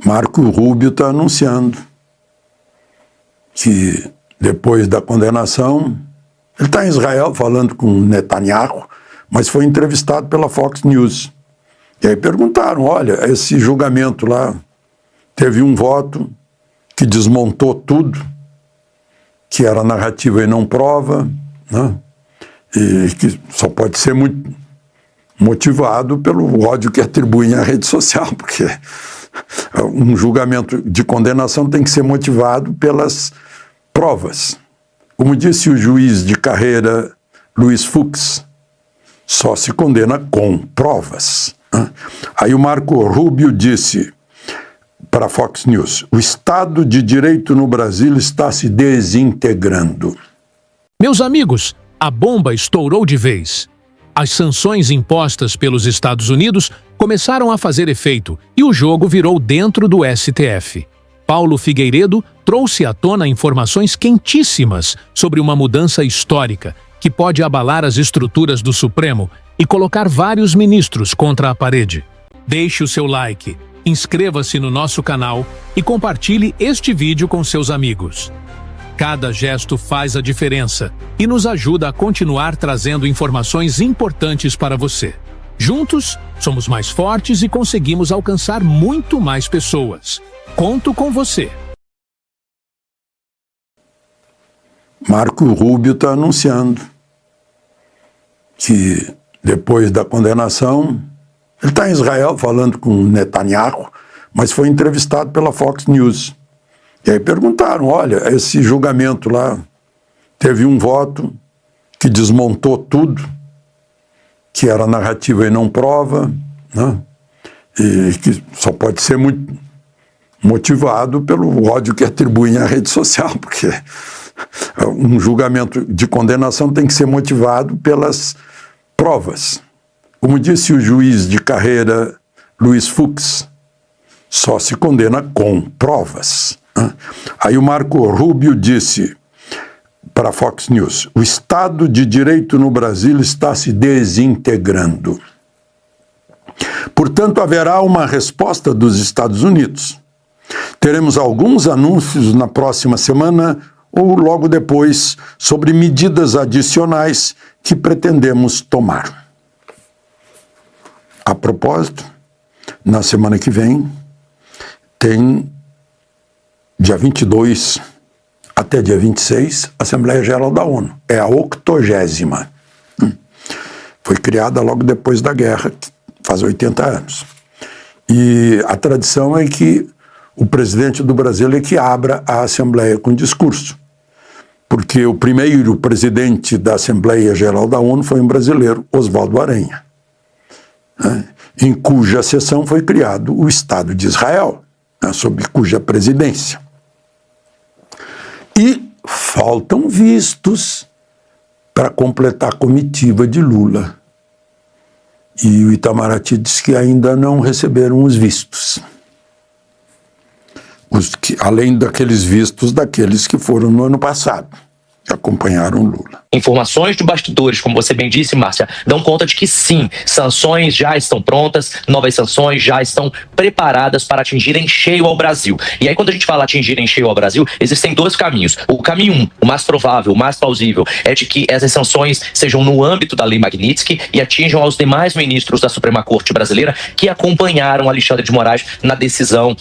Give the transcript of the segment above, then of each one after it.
Marco Rubio está anunciando que depois da condenação, ele está em Israel falando com Netanyahu, mas foi entrevistado pela Fox News. E aí perguntaram, olha, esse julgamento lá teve um voto que desmontou tudo, que era narrativa e não prova, né? E que só pode ser muito motivado pelo ódio que atribuem à rede social, porque um julgamento de condenação tem que ser motivado pelas provas. Como disse o juiz de carreira Luiz Fux, só se condena com provas. Aí o Marco Rubio disse para a Fox News, o Estado de Direito no Brasil está se desintegrando. Meus amigos, a bomba estourou de vez. As sanções impostas pelos Estados Unidos começaram a fazer efeito e o jogo virou dentro do STF. Paulo Figueiredo trouxe à tona informações quentíssimas sobre uma mudança histórica que pode abalar as estruturas do Supremo e colocar vários ministros contra a parede. Deixe o seu like, inscreva-se no nosso canal e compartilhe este vídeo com seus amigos. Cada gesto faz a diferença e nos ajuda a continuar trazendo informações importantes para você. Juntos, somos mais fortes e conseguimos alcançar muito mais pessoas. Conto com você. Marco Rubio está anunciando que depois da condenação, ele está em Israel falando com Netanyahu, mas foi entrevistado pela Fox News. E aí perguntaram, olha, esse julgamento lá teve um voto que desmontou tudo, que era narrativa e não prova, né? E que só pode ser muito motivado pelo ódio que atribuem à rede social, porque um julgamento de condenação tem que ser motivado pelas provas. Como disse o juiz de carreira Luiz Fux, só se condena com provas. Aí o Marco Rubio disse para a Fox News, o Estado de Direito no Brasil está se desintegrando. Portanto, haverá uma resposta dos Estados Unidos. Teremos alguns anúncios na próxima semana ou logo depois sobre medidas adicionais que pretendemos tomar. A propósito, na semana que vem, tem dia 22 até dia 26, Assembleia Geral da ONU. É a 80ª. Foi criada logo depois da guerra, faz 80 anos. E a tradição é que o presidente do Brasil é que abra a Assembleia com discurso. Porque o primeiro presidente da Assembleia Geral da ONU foi um brasileiro, Oswaldo Aranha, né, em cuja sessão foi criado o Estado de Israel, né, sob cuja presidência. E faltam vistos para completar a comitiva de Lula. E o Itamaraty diz que ainda não receberam os vistos. Além daqueles vistos daqueles que foram no ano passado, que acompanharam Lula. Informações de bastidores, como você bem disse, Márcia, dão conta de que sim, sanções já estão prontas, novas sanções já estão preparadas para atingir em cheio ao Brasil. E aí, quando a gente fala atingir em cheio ao Brasil, existem dois caminhos. O caminho 1, o mais provável, o mais plausível, é de que essas sanções sejam no âmbito da Lei Magnitsky e atinjam aos demais ministros da Suprema Corte Brasileira que acompanharam Alexandre de Moraes na decisão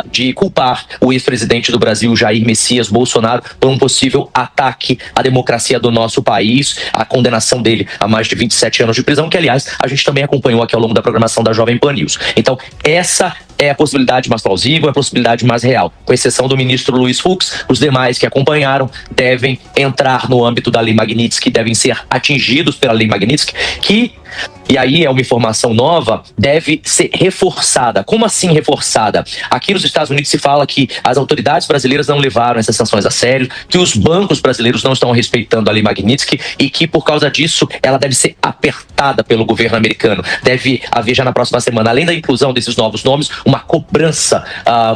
de culpar o ex-presidente do Brasil, Jair Messias Bolsonaro, por um possível ataque à democracia do nosso país, a condenação dele a mais de 27 anos de prisão, que, aliás, a gente também acompanhou aqui ao longo da programação da Jovem Pan News. Então, essa é a possibilidade mais plausível, é a possibilidade mais real. Com exceção do ministro Luiz Fux, os demais que acompanharam devem entrar no âmbito da Lei Magnitsky, devem ser atingidos pela Lei Magnitsky, que, e aí é uma informação nova, deve ser reforçada. Como assim reforçada? Aqui nos Estados Unidos se fala que as autoridades brasileiras não levaram essas sanções a sério, que os bancos brasileiros não estão respeitando a Lei Magnitsky e que, por causa disso, ela deve ser apertada pelo governo americano. Deve haver já na próxima semana, além da inclusão desses novos nomes, uma cobrança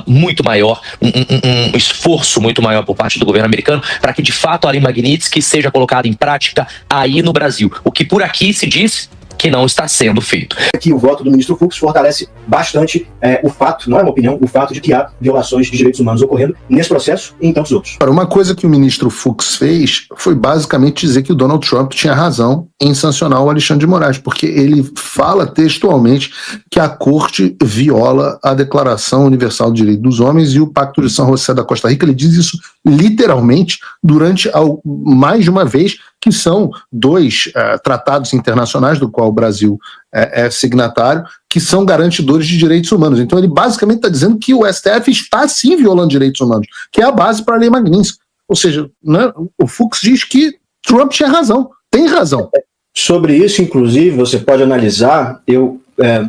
muito maior, um esforço muito maior por parte do governo americano para que, de fato, a Lei Magnitsky seja colocada em prática aí no Brasil. O que por aqui se diz que não está sendo feito. Que o voto do ministro Fux fortalece bastante o fato, não é uma opinião, o fato de que há violações de direitos humanos ocorrendo nesse processo e em tantos outros. Uma coisa que o ministro Fux fez foi basicamente dizer que o Donald Trump tinha razão em sancionar o Alexandre de Moraes, porque ele fala textualmente que a corte viola a Declaração Universal de Direitos dos Homens e o Pacto de São José da Costa Rica. Ele diz isso literalmente durante mais de uma vez, que são dois tratados internacionais do qual o Brasil é signatário, que são garantidores de direitos humanos. Então ele basicamente está dizendo que o STF está sim violando direitos humanos, que é a base para a lei Magnitsky. Ou seja, né, o Fux diz que Trump tinha razão, tem razão. Sobre isso, inclusive, você pode analisar,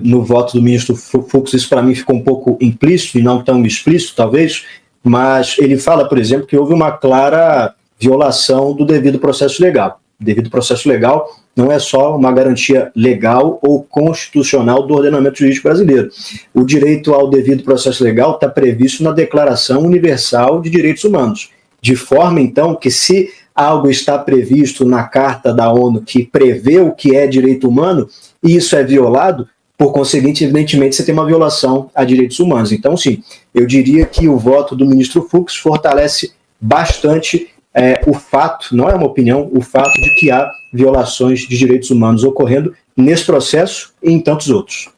no voto do ministro Fux, isso para mim ficou um pouco implícito e não tão explícito, talvez, mas ele fala, por exemplo, que houve uma clara violação do devido processo legal. O devido processo legal não é só uma garantia legal ou constitucional do ordenamento jurídico brasileiro. O direito ao devido processo legal está previsto na Declaração Universal de Direitos Humanos, de forma, então, que se algo está previsto na Carta da ONU que prevê o que é direito humano, e isso é violado, por conseguinte, evidentemente, você tem uma violação a direitos humanos. Então, sim, eu diria que o voto do ministro Fux fortalece bastante o fato, não é uma opinião, o fato de que há violações de direitos humanos ocorrendo nesse processo e em tantos outros.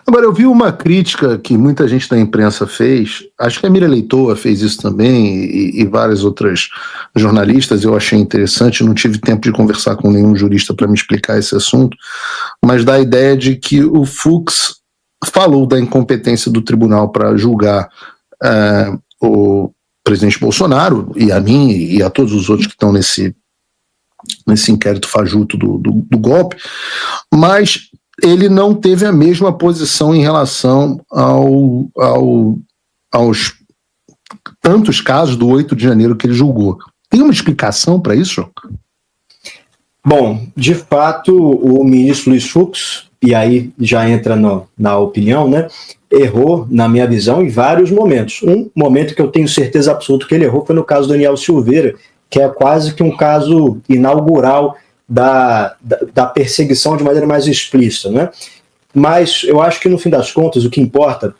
Agora, eu vi uma crítica que muita gente da imprensa fez, acho que a Mira Leitoa fez isso também, e várias outras jornalistas, eu achei interessante, não tive tempo de conversar com nenhum jurista para me explicar esse assunto, mas da ideia de que o Fux falou da incompetência do tribunal para julgar o presidente Bolsonaro, e a mim e a todos os outros que estão nesse inquérito fajuto do golpe, mas ele não teve a mesma posição em relação aos tantos casos do 8 de janeiro que ele julgou. Tem uma explicação para isso? Bom, de fato, o ministro Luiz Fux, e aí já entra na opinião, né, errou, na minha visão, em vários momentos. Um momento que eu tenho certeza absoluta que ele errou foi no caso do Daniel Silveira, que é quase que um caso inaugural da perseguição de maneira mais explícita, né? Mas eu acho que, no fim das contas, o que importa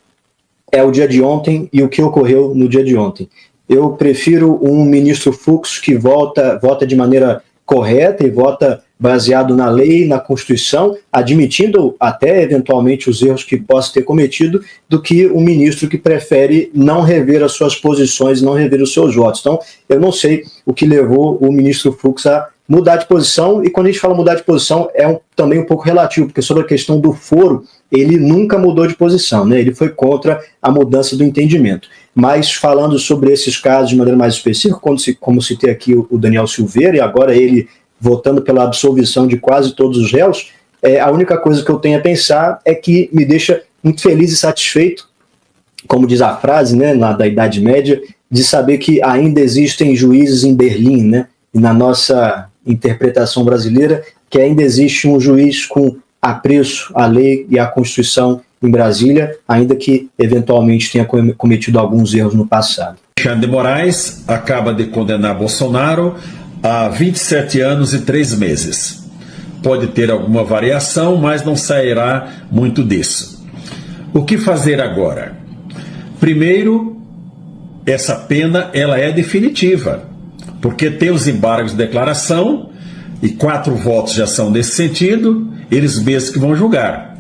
é o dia de ontem e o que ocorreu no dia de ontem. Eu prefiro um ministro Fux que vota de maneira correta e vota baseado na lei, na Constituição, admitindo até eventualmente os erros que possa ter cometido, do que um ministro que prefere não rever as suas posições, não rever os seus votos. Então, eu não sei o que levou o ministro Fux a mudar de posição, e quando a gente fala mudar de posição também um pouco relativo, porque sobre a questão do foro, ele nunca mudou de posição, né? Ele foi contra a mudança do entendimento. Mas falando sobre esses casos de maneira mais específica, como citei aqui o Daniel Silveira, e agora ele votando pela absolvição de quase todos os réus, a única coisa que eu tenho a pensar é que me deixa muito feliz e satisfeito, como diz a frase, né, da Idade Média, de saber que ainda existem juízes em Berlim, né? E na nossa interpretação brasileira, que ainda existe um juiz com apreço à lei e à Constituição em Brasília, ainda que eventualmente tenha cometido alguns erros no passado. Alexandre de Moraes acaba de condenar Bolsonaro a 27 anos e 3 meses. Pode ter alguma variação, mas não sairá muito disso. O que fazer agora? Primeiro, essa pena ela é definitiva, porque tem os embargos de declaração, e 4 votos já são nesse sentido, eles mesmos que vão julgar.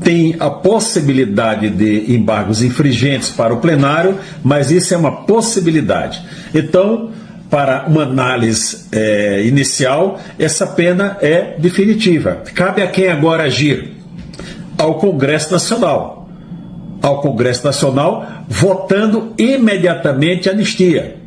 Tem a possibilidade de embargos infringentes para o plenário, mas isso é uma possibilidade. Então, para uma análise inicial, essa pena é definitiva. Cabe a quem agora agir? Ao Congresso Nacional. Ao Congresso Nacional, votando imediatamente a anistia.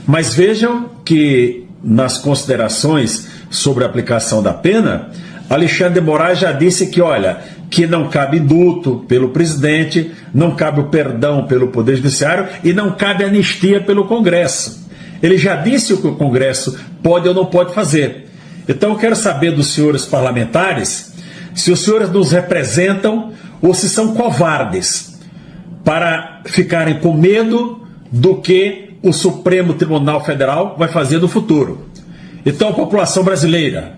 Mas vejam que, nas considerações sobre a aplicação da pena, Alexandre de Moraes já disse que, olha, que não cabe indulto pelo presidente, não cabe o perdão pelo Poder Judiciário e não cabe anistia pelo Congresso. Ele já disse o que o Congresso pode ou não pode fazer. Então eu quero saber dos senhores parlamentares se os senhores nos representam ou se são covardes para ficarem com medo do que o Supremo Tribunal Federal vai fazer no futuro. Então, a população brasileira,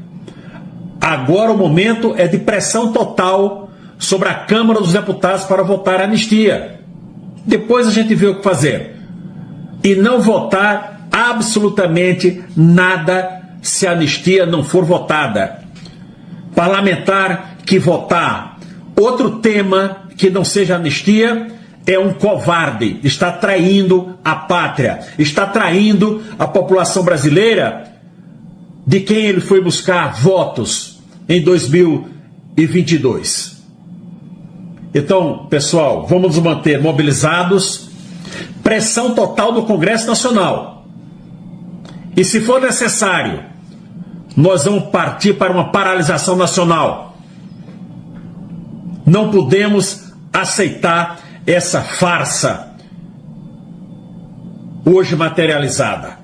Agora o momento é de pressão total sobre a Câmara dos Deputados para votar a anistia. Depois a gente vê o que fazer. E não votar absolutamente nada se a anistia não for votada. Parlamentar que votar outro tema que não seja anistia é um covarde, está traindo a pátria, está traindo a população brasileira de quem ele foi buscar votos em 2022. Então, pessoal, vamos nos manter mobilizados, pressão total do Congresso Nacional. E se for necessário, nós vamos partir para uma paralisação nacional. Não podemos aceitar essa farsa hoje materializada.